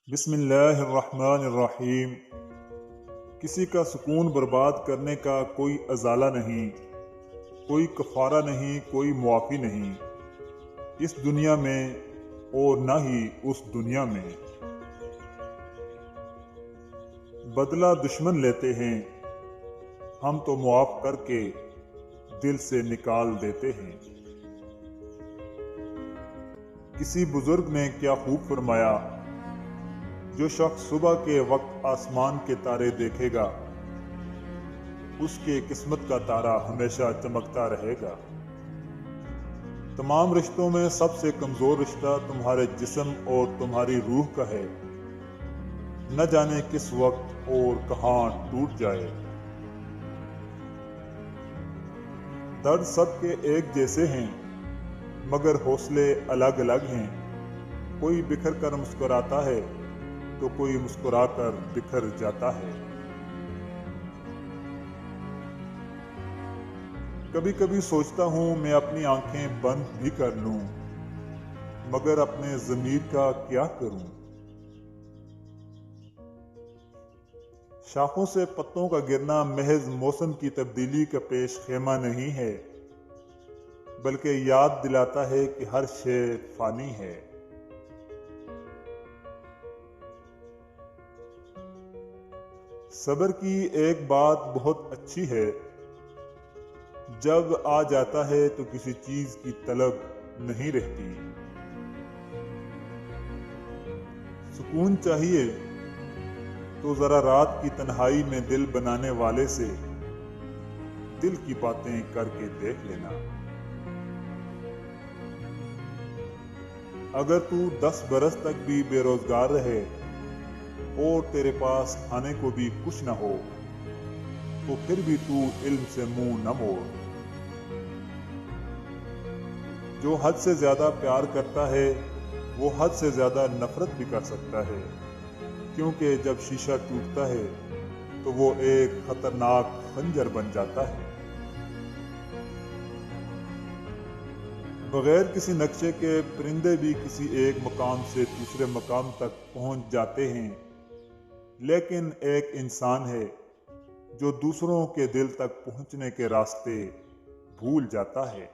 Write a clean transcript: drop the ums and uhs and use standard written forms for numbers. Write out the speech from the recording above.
بسم اللہ الرحمن الرحیم۔ کسی کا سکون برباد کرنے کا کوئی ازالہ نہیں، کوئی کفارہ نہیں، کوئی معافی نہیں، اس دنیا میں اور نہ ہی اس دنیا میں۔ بدلہ دشمن لیتے ہیں، ہم تو معاف کر کے دل سے نکال دیتے ہیں۔ کسی بزرگ نے کیا خوب فرمایا، جو شخص صبح کے وقت آسمان کے تارے دیکھے گا، اس کے قسمت کا تارا ہمیشہ چمکتا رہے گا۔ تمام رشتوں میں سب سے کمزور رشتہ تمہارے جسم اور تمہاری روح کا ہے، نہ جانے کس وقت اور کہاں ٹوٹ جائے۔ درد سب کے ایک جیسے ہیں، مگر حوصلے الگ الگ ہیں۔ کوئی بکھر کر مسکراتا ہے تو کوئی مسکرا کر بکھر جاتا ہے۔ کبھی کبھی سوچتا ہوں میں اپنی آنکھیں بند بھی کر لوں، مگر اپنے ضمیر کا کیا کروں۔ شاخوں سے پتوں کا گرنا محض موسم کی تبدیلی کا پیش خیمہ نہیں ہے، بلکہ یاد دلاتا ہے کہ ہر شے فانی ہے۔ صبر کی ایک بات بہت اچھی ہے، جب آ جاتا ہے تو کسی چیز کی طلب نہیں رہتی۔ سکون چاہیے تو ذرا رات کی تنہائی میں دل بنانے والے سے دل کی باتیں کر کے دیکھ لینا۔ اگر تو 10 برس تک بھی بے روزگار رہے اور تیرے پاس کھانے کو بھی کچھ نہ ہو، تو پھر بھی تو علم سے منہ نہ موڑ۔ جو حد سے زیادہ پیار کرتا ہے وہ حد سے زیادہ نفرت بھی کر سکتا ہے، کیونکہ جب شیشہ ٹوٹتا ہے تو وہ ایک خطرناک خنجر بن جاتا ہے۔ بغیر کسی نقشے کے پرندے بھی کسی ایک مقام سے دوسرے مقام تک پہنچ جاتے ہیں، لیکن ایک انسان ہے جو دوسروں کے دل تک پہنچنے کے راستے بھول جاتا ہے۔